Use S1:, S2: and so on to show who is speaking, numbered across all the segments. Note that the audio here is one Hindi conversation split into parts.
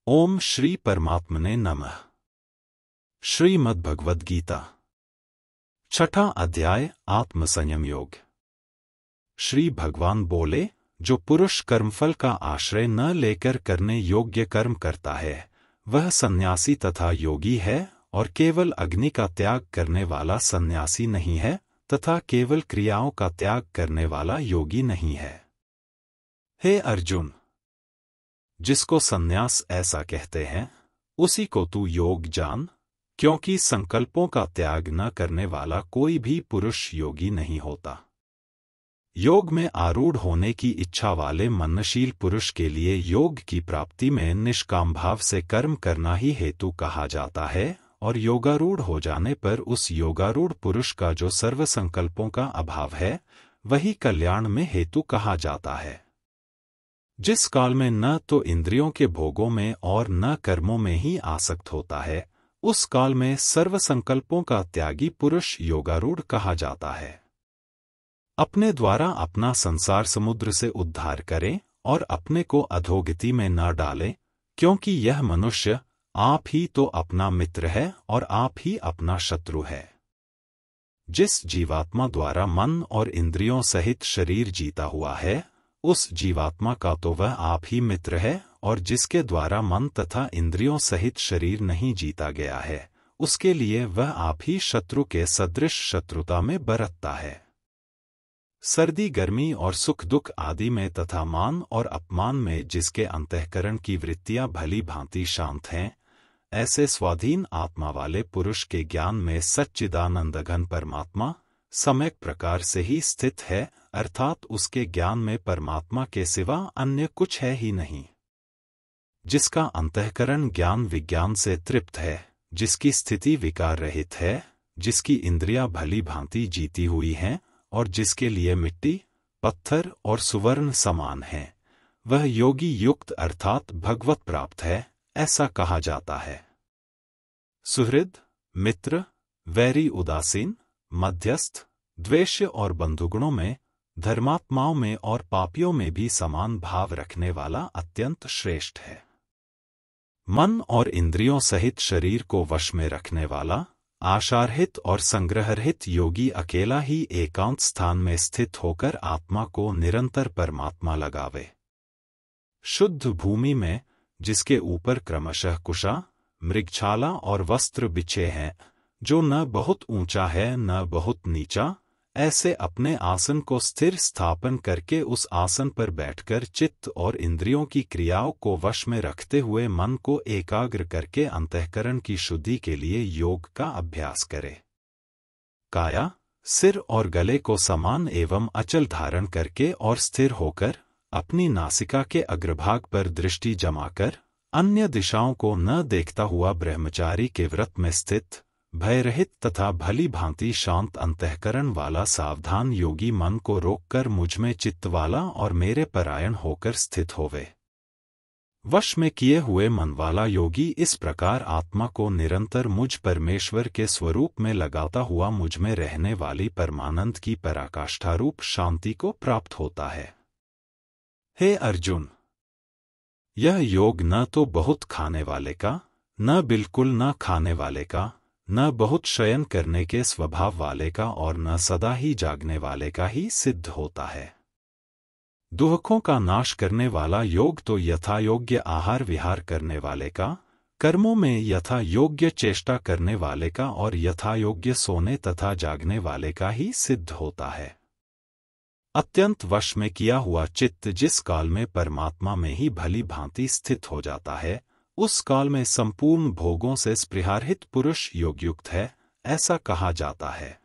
S1: ओम श्री परमात्मने नमः। श्रीमद् भगवद गीता, छठा अध्याय, आत्मसंयम योग। श्री भगवान बोले, जो पुरुष कर्मफल का आश्रय न लेकर करने योग्य कर्म करता है वह सन्यासी तथा योगी है, और केवल अग्नि का त्याग करने वाला सन्यासी नहीं है तथा केवल क्रियाओं का त्याग करने वाला योगी नहीं है। हे अर्जुन, जिसको सन्यास ऐसा कहते हैं उसी को तू योग जान, क्योंकि संकल्पों का त्याग न करने वाला कोई भी पुरुष योगी नहीं होता। योग में आरूढ़ होने की इच्छा वाले मननशील पुरुष के लिए योग की प्राप्ति में निष्काम भाव से कर्म करना ही हेतु कहा जाता है, और योगारूढ़ हो जाने पर उस योगारूढ़ पुरुष का जो सर्व संकल्पों का अभाव है वही कल्याण में हेतु कहा जाता है। जिस काल में न तो इंद्रियों के भोगों में और न कर्मों में ही आसक्त होता है, उस काल में सर्व संकल्पों का त्यागी पुरुष योगारूढ़ कहा जाता है। अपने द्वारा अपना संसार समुद्र से उद्धार करें और अपने को अधोगति में न डालें, क्योंकि यह मनुष्य आप ही तो अपना मित्र है और आप ही अपना शत्रु है। जिस जीवात्मा द्वारा मन और इंद्रियों सहित शरीर जीता हुआ है उस जीवात्मा का तो वह आप ही मित्र है, और जिसके द्वारा मन तथा इंद्रियों सहित शरीर नहीं जीता गया है उसके लिए वह आप ही शत्रु के सदृश शत्रुता में बरतता है। सर्दी गर्मी और सुख दुख आदि में तथा मान और अपमान में जिसके अंतःकरण की वृत्तियां भली भांति शांत हैं, ऐसे स्वाधीन आत्मा वाले पुरुष के ज्ञान में सच्चिदानंदघन परमात्मा सम्यक प्रकार से ही स्थित है, अर्थात उसके ज्ञान में परमात्मा के सिवा अन्य कुछ है ही नहीं। जिसका अंतःकरण ज्ञान विज्ञान से तृप्त है, जिसकी स्थिति विकार रहित है, जिसकी इंद्रियां भली भांति जीती हुई हैं और जिसके लिए मिट्टी, पत्थर और सुवर्ण समान हैं, वह योगी युक्त अर्थात भगवत प्राप्त है, ऐसा कहा जाता है। सुहृद, मित्र, वैरी, उदासीन, मध्यस्थ, द्वेष्य और बंधुगुणों में, धर्मात्माओं में और पापियों में भी समान भाव रखने वाला अत्यंत श्रेष्ठ है। मन और इंद्रियों सहित शरीर को वश में रखने वाला, आशारहित और संग्रहरहित योगी अकेला ही एकांत स्थान में स्थित होकर आत्मा को निरंतर परमात्मा लगावे। शुद्ध भूमि में, जिसके ऊपर क्रमशः कुशा, मृगछाला और वस्त्र बिछे हैं, जो न बहुत ऊंचा है न बहुत नीचा, ऐसे अपने आसन को स्थिर स्थापन करके उस आसन पर बैठकर चित्त और इंद्रियों की क्रियाओं को वश में रखते हुए मन को एकाग्र करके अंतःकरण की शुद्धि के लिए योग का अभ्यास करे। काया, सिर और गले को समान एवं अचल धारण करके और स्थिर होकर अपनी नासिका के अग्रभाग पर दृष्टि जमाकर अन्य दिशाओं को न देखता हुआ ब्रह्मचारी के व्रत में स्थित, भयरहित तथा भली भांति शांत अंतःकरण वाला सावधान योगी मन को रोककर मुझ में चित्त वाला और मेरे परायण होकर स्थित होवे। वश में किए हुए मन वाला योगी इस प्रकार आत्मा को निरंतर मुझ परमेश्वर के स्वरूप में लगाता हुआ मुझ में रहने वाली परमानंद की पराकाष्ठा रूप शांति को प्राप्त होता है। हे अर्जुन, यह योग न तो बहुत खाने वाले का, न बिल्कुल न खाने वाले का, न बहुत शयन करने के स्वभाव वाले का और न सदा ही जागने वाले का ही सिद्ध होता है। दुखों का नाश करने वाला योग तो यथा योग्य आहार विहार करने वाले का, कर्मों में यथा योग्य चेष्टा करने वाले का और यथा योग्य सोने तथा जागने वाले का ही सिद्ध होता है। अत्यंत वश में किया हुआ चित्त जिस काल में परमात्मा में ही भली भांति स्थित हो जाता है, उस काल में संपूर्ण भोगों से स्पृहारहित पुरुष योगयुक्त है, ऐसा कहा जाता है।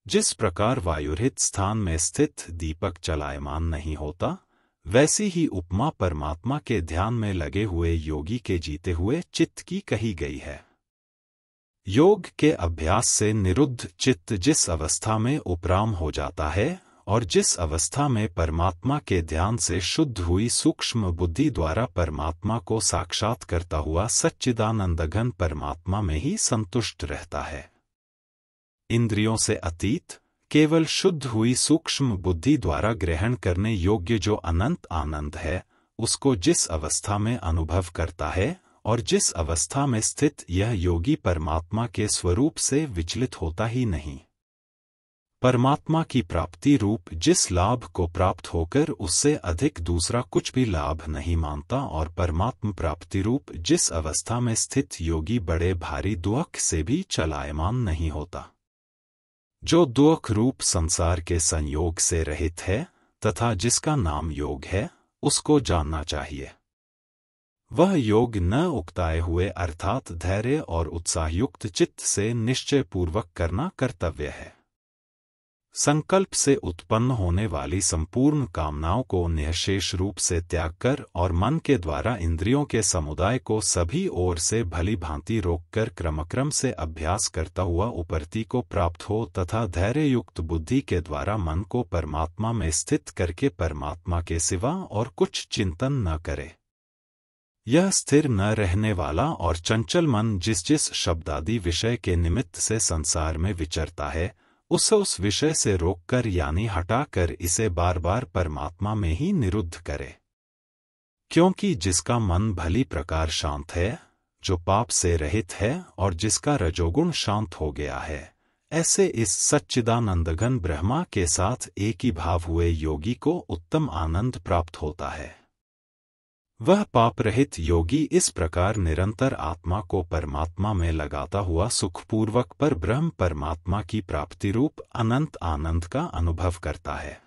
S1: जिस प्रकार वायुरहित स्थान में स्थित दीपक चलायमान नहीं होता, वैसी ही उपमा परमात्मा के ध्यान में लगे हुए योगी के जीते हुए चित्त की कही गई है। योग के अभ्यास से निरुद्ध चित्त जिस अवस्था में उपराम हो जाता है और जिस अवस्था में परमात्मा के ध्यान से शुद्ध हुई सूक्ष्म बुद्धि द्वारा परमात्मा को साक्षात करता हुआ सच्चिदानंदघन परमात्मा में ही संतुष्ट रहता है। इंद्रियों से अतीत, केवल शुद्ध हुई सूक्ष्म बुद्धि द्वारा ग्रहण करने योग्य जो अनंत आनंद है, उसको जिस अवस्था में अनुभव करता है और जिस अवस्था में स्थित यह योगी परमात्मा के स्वरूप से विचलित होता ही नहीं। परमात्मा की प्राप्ति रूप जिस लाभ को प्राप्त होकर उससे अधिक दूसरा कुछ भी लाभ नहीं मानता और परमात्मा प्राप्ति रूप जिस अवस्था में स्थित योगी बड़े भारी दुख से भी चलायमान नहीं होता। जो दुख रूप संसार के संयोग से रहित है तथा जिसका नाम योग है, उसको जानना चाहिए। वह योग न उकताए हुए अर्थात धैर्य और उत्साहयुक्त चित्त से निश्चय पूर्वक करना कर्तव्य है। संकल्प से उत्पन्न होने वाली संपूर्ण कामनाओं को निःशेष रूप से त्याग कर और मन के द्वारा इंद्रियों के समुदाय को सभी ओर से भली भांति रोककर क्रमक्रम से अभ्यास करता हुआ उपरति को प्राप्त हो तथा धैर्ययुक्त बुद्धि के द्वारा मन को परमात्मा में स्थित करके परमात्मा के सिवा और कुछ चिंतन न करे। यह स्थिर न रहने वाला और चंचल मन जिस जिस शब्दादि विषय के निमित्त से संसार में विचरता है, उस विषय से रोककर यानी हटाकर इसे बार बार परमात्मा में ही निरुद्ध करे। क्योंकि जिसका मन भली प्रकार शांत है, जो पाप से रहित है और जिसका रजोगुण शांत हो गया है, ऐसे इस सच्चिदानंदघन ब्रह्मा के साथ एक ही भाव हुए योगी को उत्तम आनंद प्राप्त होता है। वह पाप रहित योगी इस प्रकार निरंतर आत्मा को परमात्मा में लगाता हुआ सुखपूर्वक पर ब्रह्म परमात्मा की प्राप्ति रूप अनंत आनंद का अनुभव करता है।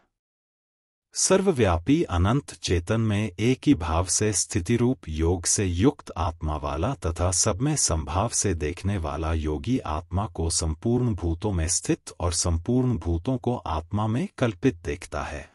S1: सर्वव्यापी अनंत चेतन में एक ही भाव से स्थिति रूप योग से युक्त आत्मा वाला तथा सब में संभाव से देखने वाला योगी आत्मा को संपूर्ण भूतों में स्थित और संपूर्ण भूतों को आत्मा में कल्पित देखता है।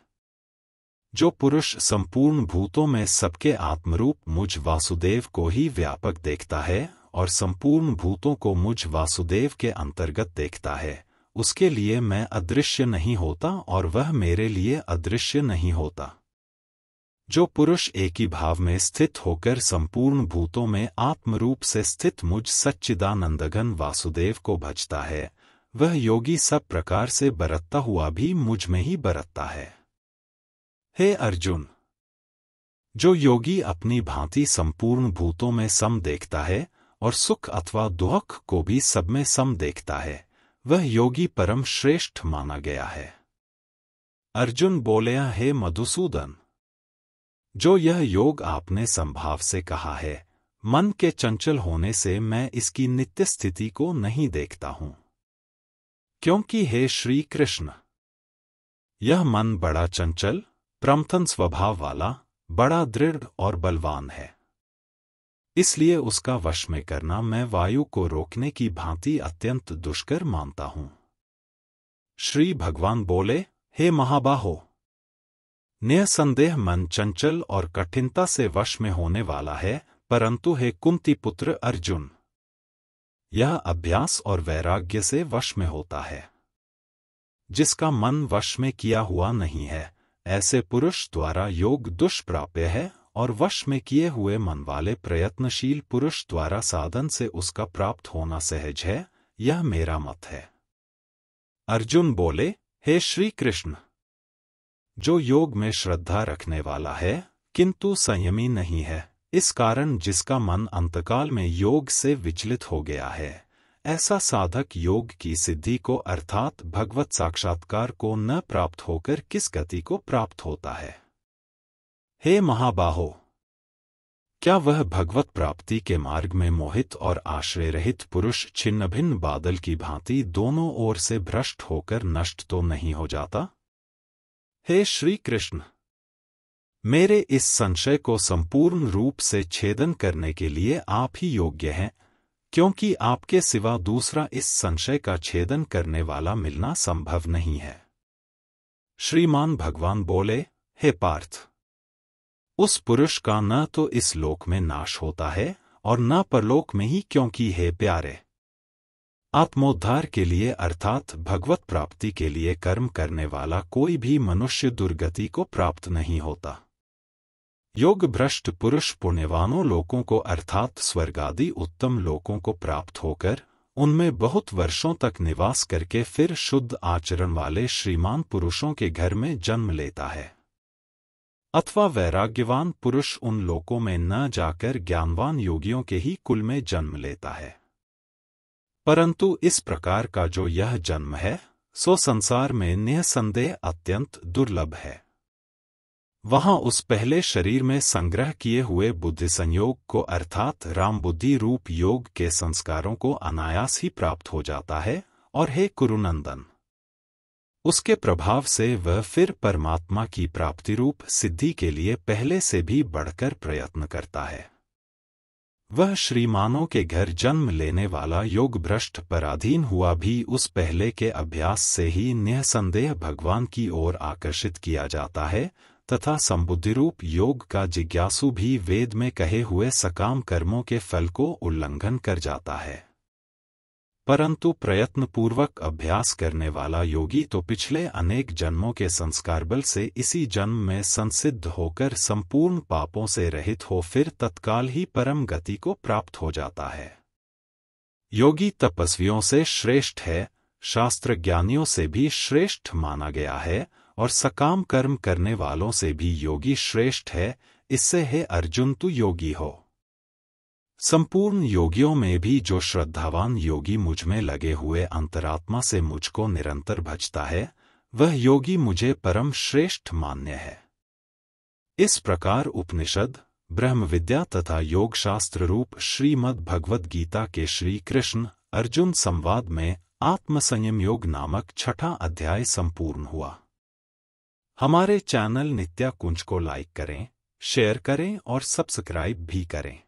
S1: जो पुरुष संपूर्ण भूतों में सबके आत्मरूप मुझ वासुदेव को ही व्यापक देखता है और संपूर्ण भूतों को मुझ वासुदेव के अंतर्गत देखता है, उसके लिए मैं अदृश्य नहीं होता और वह मेरे लिए अदृश्य नहीं होता। जो पुरुष एक ही भाव में स्थित होकर संपूर्ण भूतों में आत्मरूप से स्थित मुझ सच्चिदानंदघन वासुदेव को भजता है, वह योगी सब प्रकार से बरतता हुआ भी मुझ में ही बरतता है। हे अर्जुन, जो योगी अपनी भांति संपूर्ण भूतों में सम देखता है और सुख अथवा दुख को भी सब में सम देखता है, वह योगी परम श्रेष्ठ माना गया है। अर्जुन बोले, हे मधुसूदन, जो यह योग आपने संभाव से कहा है, मन के चंचल होने से मैं इसकी नित्य स्थिति को नहीं देखता हूं। क्योंकि हे श्री कृष्ण, यह मन बड़ा चंचल प्रमथन स्वभाव वाला, बड़ा दृढ़ और बलवान है। इसलिए उसका वश में करना मैं वायु को रोकने की भांति अत्यंत दुष्कर मानता हूं। श्री भगवान बोले, हे महाबाहो, निसंदेह मन चंचल और कठिनता से वश में होने वाला है, परंतु हे कुंती पुत्र अर्जुन, यह अभ्यास और वैराग्य से वश में होता है। जिसका मन वश में किया हुआ नहीं है, ऐसे पुरुष द्वारा योग दुष्प्राप्य है और वश में किए हुए मन वाले प्रयत्नशील पुरुष द्वारा साधन से उसका प्राप्त होना सहज है, यह मेरा मत है। अर्जुन बोले, हे श्री कृष्ण, जो योग में श्रद्धा रखने वाला है किंतु संयमी नहीं है, इस कारण जिसका मन अंतकाल में योग से विचलित हो गया है, ऐसा साधक योग की सिद्धि को अर्थात भगवत साक्षात्कार को न प्राप्त होकर किस गति को प्राप्त होता है। हे महाबाहो, क्या वह भगवत प्राप्ति के मार्ग में मोहित और आश्रय रहित पुरुष छिन्न भिन्न बादल की भांति दोनों ओर से भ्रष्ट होकर नष्ट तो नहीं हो जाता? हे श्री कृष्ण, मेरे इस संशय को संपूर्ण रूप से छेदन करने के लिए आप ही योग्य हैं, क्योंकि आपके सिवा दूसरा इस संशय का छेदन करने वाला मिलना संभव नहीं है। श्रीमान भगवान बोले, हे पार्थ, उस पुरुष का न तो इस लोक में नाश होता है और न परलोक में ही, क्योंकि हे प्यारे, आत्मोद्धार के लिए अर्थात भगवत प्राप्ति के लिए कर्म करने वाला कोई भी मनुष्य दुर्गति को प्राप्त नहीं होता। योग भ्रष्ट पुरुष पुण्यवानों लोकों को अर्थात स्वर्गादि उत्तम लोकों को प्राप्त होकर उनमें बहुत वर्षों तक निवास करके फिर शुद्ध आचरण वाले श्रीमान पुरुषों के घर में जन्म लेता है। अथवा वैराग्यवान पुरुष उन लोकों में न जाकर ज्ञानवान योगियों के ही कुल में जन्म लेता है। परंतु इस प्रकार का जो यह जन्म है, सो संसार में निःसंदेह अत्यंत दुर्लभ है। वहां उस पहले शरीर में संग्रह किए हुए बुद्धि संयोग को अर्थात राम बुद्धि रूप योग के संस्कारों को अनायास ही प्राप्त हो जाता है, और हे कुरुनंदन, उसके प्रभाव से वह फिर परमात्मा की प्राप्ति रूप सिद्धि के लिए पहले से भी बढ़कर प्रयत्न करता है। वह श्रीमानों के घर जन्म लेने वाला योग भ्रष्ट पराधीन हुआ भी उस पहले के अभ्यास से ही निःसंदेह भगवान की ओर आकर्षित किया जाता है, तथा संबुद्धि रूप योग का जिज्ञासु भी वेद में कहे हुए सकाम कर्मों के फल को उल्लंघन कर जाता है। परंतु प्रयत्नपूर्वक अभ्यास करने वाला योगी तो पिछले अनेक जन्मों के संस्कार बल से इसी जन्म में संसिद्ध होकर संपूर्ण पापों से रहित हो फिर तत्काल ही परम गति को प्राप्त हो जाता है। योगी तपस्वियों से श्रेष्ठ है, शास्त्र ज्ञानियों से भी श्रेष्ठ माना गया है, और सकाम कर्म करने वालों से भी योगी श्रेष्ठ है। इससे हे अर्जुन, तू योगी हो। संपूर्ण योगियों में भी जो श्रद्धावान योगी मुझ में लगे हुए अंतरात्मा से मुझको निरंतर भजता है, वह योगी मुझे परम श्रेष्ठ मान्य है। इस प्रकार उपनिषद, ब्रह्म विद्या तथा योग शास्त्र रूप श्रीमद् भगवद गीता के श्री कृष्ण अर्जुन संवाद में आत्मसंयम योग नामक 6वां अध्याय संपूर्ण हुआ। हमारे चैनल नित्या कुंज को लाइक करें, शेयर करें और सब्सक्राइब भी करें।